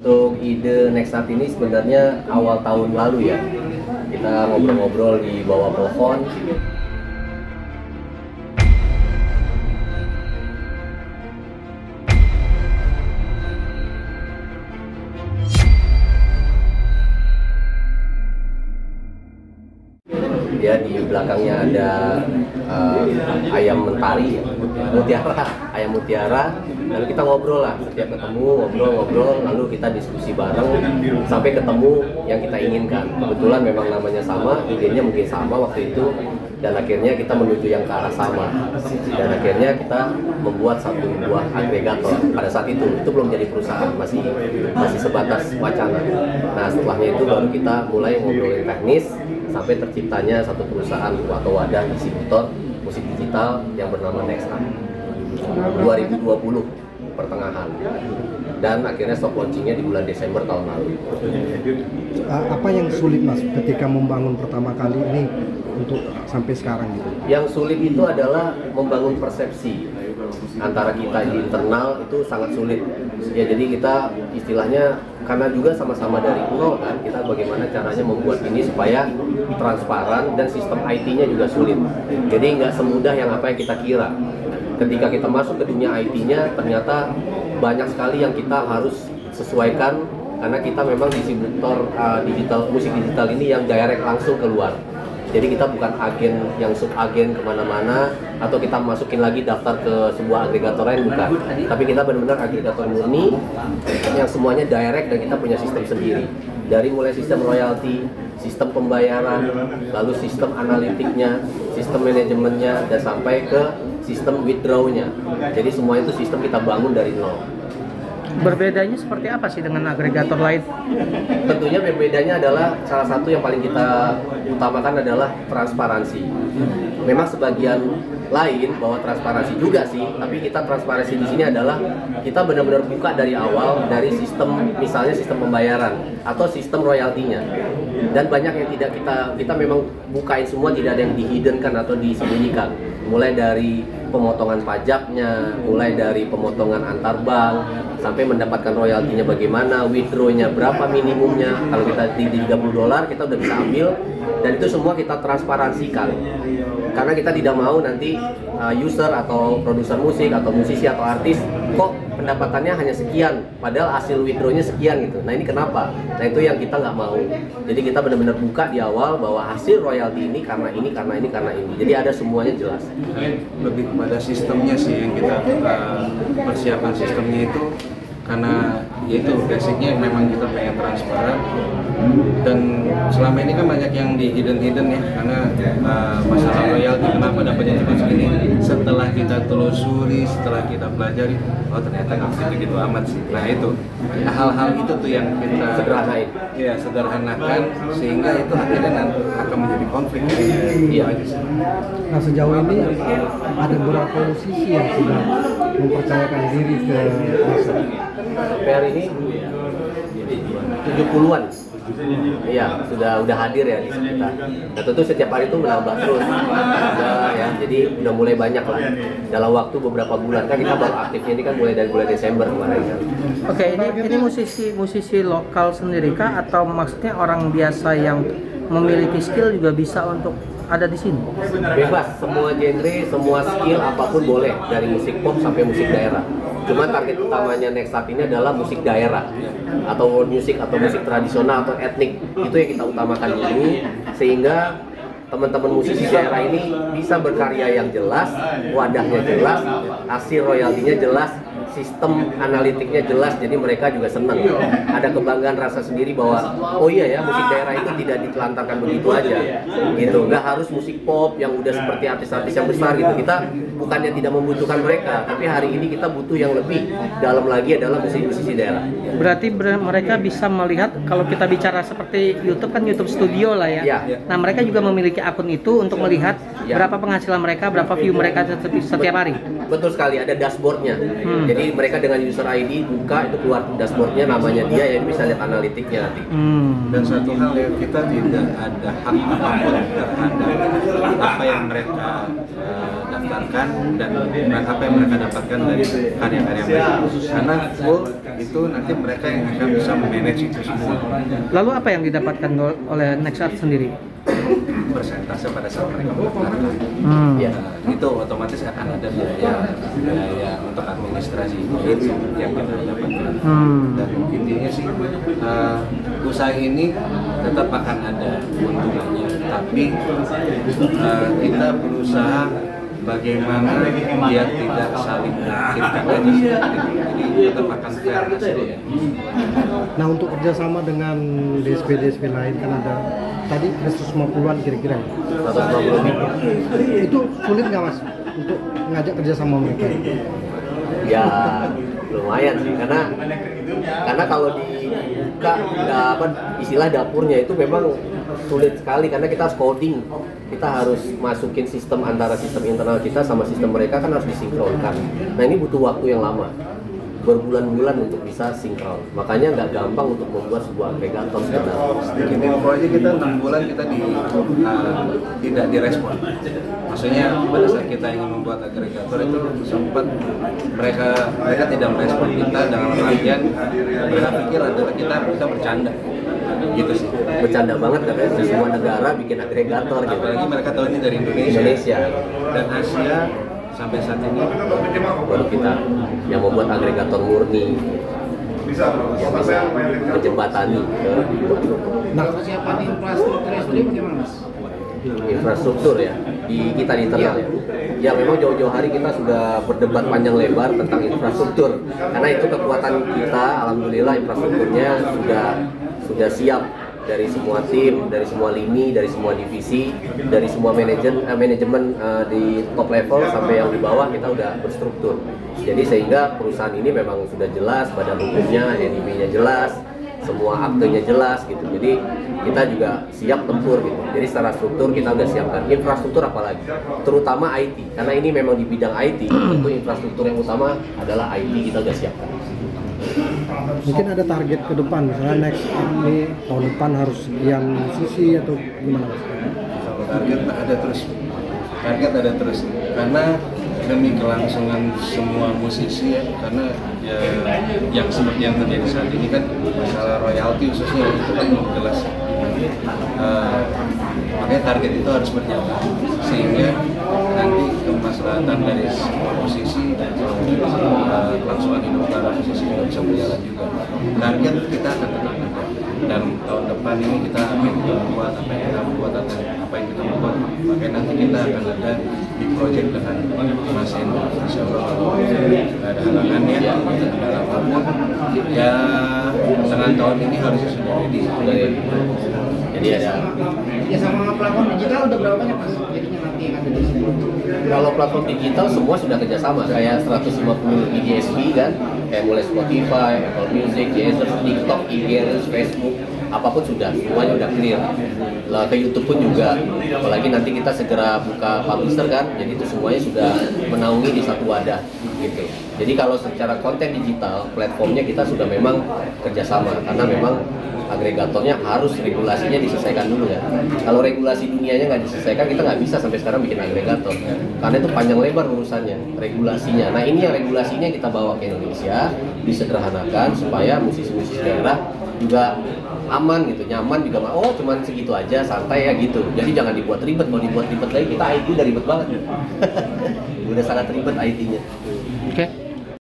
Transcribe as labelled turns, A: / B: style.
A: Untuk ide Nextart ini sebenarnya awal tahun lalu ya, kita ngobrol-ngobrol di bawah pohon. Ya, di belakangnya ada ayam mentari, ayam mutiara. Lalu kita ngobrol lah, setiap ketemu ngobrol, lalu kita diskusi bareng sampai ketemu yang kita inginkan. Kebetulan memang namanya sama, idenya mungkin sama waktu itu, dan akhirnya kita menuju yang ke arah sama. Dan akhirnya kita membuat satu buah agregator. Pada saat itu belum jadi perusahaan, masih sebatas wacana. Nah, setelahnya itu baru kita mulai ngobrolin teknis sampai terciptanya satu perusahaan atau wadah distributor musik digital yang bernama Nextart 2020 pertengahan, dan akhirnya soft launchingnya di bulan Desember tahun lalu.
B: Apa yang sulit Mas ketika membangun pertama kali ini untuk sampai sekarang gitu?
A: Yang sulit itu adalah membangun persepsi antara kita di internal, itu sangat sulit ya. Jadi kita istilahnya karena juga sama-sama dari nol kan, kita bagaimana caranya membuat ini supaya transparan, dan sistem IT-nya juga sulit. Jadi nggak semudah yang apa yang kita kira. Ketika kita masuk ke dunia IT-nya, ternyata banyak sekali yang kita harus sesuaikan, karena kita memang distributor musik digital ini yang direct langsung keluar. Jadi kita bukan agen yang sub-agen kemana-mana, atau kita masukin lagi daftar ke sebuah agregator lain, bukan. Tapi kita benar-benar agregator murni yang semuanya direct, dan kita punya sistem sendiri. Dari mulai sistem royalti, sistem pembayaran, lalu sistem analitiknya, sistem manajemennya, dan sampai ke sistem withdraw-nya. Jadi semua itu sistem kita bangun dari nol.
C: Berbedanya seperti apa sih dengan agregator lain?
A: Tentunya berbedanya adalah salah satu yang paling kita utamakan adalah transparansi. Memang sebagian lain bahwa transparansi juga sih, tapi kita transparansi di sini adalah kita benar-benar buka dari awal, dari sistem, misalnya sistem pembayaran atau sistem royaltinya. Dan banyak yang tidak kita memang bukain semua, tidak ada yang dihiddenkan atau disembunyikan. Mulai dari pemotongan pajaknya, mulai dari pemotongan antar bank, sampai mendapatkan royaltinya bagaimana, withdrawnya berapa minimumnya. Kalau kita di $30 kita udah bisa ambil, dan itu semua kita transparansikan. Karena kita tidak mau nanti user atau produser musik atau musisi atau artis kok pendapatannya hanya sekian, padahal hasil withdrawnya sekian gitu. Nah, ini kenapa? Nah, itu yang kita nggak mau. Jadi kita benar-benar buka di awal bahwa hasil royalti ini karena ini, karena ini, karena ini. Jadi ada semuanya jelas.
D: Lebih kepada sistemnya sih yang kita persiapan sistemnya itu, karena itu basicnya memang kita pengen transparan, dan selama ini kan banyak yang di hidden ya, karena masalah royalti kenapa dapatnya cuma segini. Setelah kita telusuri, setelah kita pelajari, oh ternyata nggak begitu amat sih. Nah, itu hal-hal itu tuh yang kita sederhanakan, sehingga itu akhirnya nanti akan menjadi konflik.
A: Iya.
B: Nah, sejauh ini ada beberapa musisi yang sudah mempercayakan diri ke Nextart.
A: Sampai hari ini 70-an. Iya, udah hadir ya di sekitar. Nah, tentu setiap hari itu menambah terus. Ya, jadi udah mulai banyak lah. Dalam waktu beberapa bulan, kan kita baru aktifnya ini kan mulai dari bulan Desember kemarin kan.
C: Oke, ini musisi lokal sendiri kah, atau maksudnya orang biasa yang memiliki skill juga bisa untuk ada di sini?
A: Bebas, semua genre, semua skill apapun boleh, dari musik pop sampai musik daerah. Cuma target utamanya Nextart ini adalah musik daerah, atau world music, atau musik tradisional, atau etnik. Itu yang kita utamakan dulu, sehingga teman-teman musisi daerah ini bisa berkarya yang jelas, wadahnya jelas, hasil royaltinya jelas, sistem analitiknya jelas, jadi mereka juga senang. Ada kebanggaan rasa sendiri bahwa oh iya ya, musik daerah itu tidak ditelantarkan begitu aja gitu. Nggak harus musik pop yang udah seperti artis-artis yang besar gitu. Kita bukannya tidak membutuhkan mereka, tapi hari ini kita butuh yang lebih dalam lagi adalah musisi daerah.
C: Berarti mereka bisa melihat, kalau kita bicara seperti YouTube kan, YouTube Studio lah ya. Nah, mereka juga memiliki akun itu untuk melihat berapa penghasilan mereka, berapa view mereka setiap hari.
A: Betul sekali, ada dashboardnya. Jadi mereka dengan user ID buka, itu keluar dashboardnya, namanya dia, ya bisa lihat analitiknya nanti.
D: Dan satu hal yang kita tidak ada hak apapun terhadap apa yang mereka mendaftarkan dan apa yang mereka dapatkan dari karya-karya mereka. Karena full itu nanti mereka yang akan bisa manage itu semua.
C: Lalu apa yang didapatkan oleh Nexart sendiri?
D: Persentase pada saat mereka mendaftarkan. Ya, itu otomatis akan ada biaya untuk administrasi itu yang kita dapatkan. Dan intinya sih usaha ini tetap akan ada keuntungannya, tapi kita berusaha bagaimana dia tidak saling menyakitkan aja, jadi tetap akan fair hasilnya.
B: Nah, untuk kerjasama dengan DSP lain kan ada tadi 150-an kira-kira.
A: 150.
B: Itu sulit nggak Mas untuk ngajak kerjasama mereka?
A: Ya lumayan sih, karena kalau dibuka istilah dapurnya itu memang sulit sekali, karena kita harus coding, kita harus masukin sistem antara sistem internal kita sama sistem mereka kan harus disinkronkan. Nah ini butuh waktu yang lama, berbulan-bulan untuk bisa sinkron, makanya nggak gampang untuk membuat sebuah agregator sebenarnya.
D: Sedikit info aja, kita 6 bulan kita tidak direspon. Maksudnya pada saat kita ingin membuat agregator itu sempat mereka tidak merespon kita, dalam artian mereka pikir adalah kita bercanda gitu sih.
A: Bercanda banget katanya, di semua negara bikin agregator gitu.
D: Apalagi mereka tahu ini dari Indonesia dan Asia. Sampai saat ini
A: baru kita yang membuat agregator murni yang bisa menjembatani ke.
E: Nah, persiapan infrastruktur sendiri bagaimana Mas?
A: Infrastruktur ya di kita di internal ya memang jauh-jauh hari kita sudah berdebat panjang lebar tentang infrastruktur, karena itu kekuatan kita. Alhamdulillah infrastrukturnya sudah siap dari semua tim, dari semua lini, dari semua divisi, dari semua manajemen di top level sampai yang di bawah kita udah berstruktur. Jadi sehingga perusahaan ini memang sudah jelas, badan hukumnya, NIB-nya jelas, semua aktenya jelas gitu. Jadi kita juga siap tempur gitu. Jadi secara struktur kita udah siapkan. Infrastruktur apalagi, terutama IT, karena ini memang di bidang IT, tentu infrastruktur yang utama adalah IT kita udah siapkan.
B: Mungkin ada target ke depan, misalnya next ini tahun depan harus sekian musisi atau gimana Mas?
D: Kalau target ada terus, karena demi kelangsungan semua musisi ya, karena ya, yang seperti yang terjadi saat ini kan masalah royalti khususnya itu kan belum jelas. Makanya target itu harus berjalan sehingga nanti kemaslahatan dari semua musisi dan kelangsungan hidup para musisi juga bisa berjalan juga. Target kita akan tetap ada, dan tahun depan ini kita akan membuat apa yang kita buat atau apa yang kita buat, makanya nanti kita akan ada di project dengan Mas Hendro, insya Allah nggak ada halangannya, tidak ada apapun ya, tengah tahun ini harusnya sudah ready.
A: Jadi ada
E: Ya sama platform digital udah berapa banyak Mas? Jadinya nanti yang ada di sini.
A: kalau platform digital semua sudah kerjasama, kayak 150 DSP kan, kayak mulai Spotify, Apple Music, Deezer, TikTok, IG, Facebook, apapun sudah, semuanya udah clear. Lah ke YouTube pun juga, apalagi nanti kita segera buka publisher kan, jadi itu semuanya sudah menaungi di satu wadah gitu. Jadi kalau secara konten digital, platformnya kita sudah memang kerjasama, karena memang agregatornya harus regulasinya diselesaikan dulu ya. Kalau regulasi dunianya nggak diselesaikan, kita nggak bisa sampai sekarang bikin agregator, karena itu panjang lebar urusannya, regulasinya. Nah ini yang regulasinya kita bawa ke Indonesia, disederhanakan supaya musisi-musisi daerah juga aman gitu, nyaman juga. Oh cuman segitu aja, santai ya gitu. Jadi jangan dibuat ribet, kalau dibuat ribet lagi kita IT udah ribet banget. Udah sangat ribet IT-nya.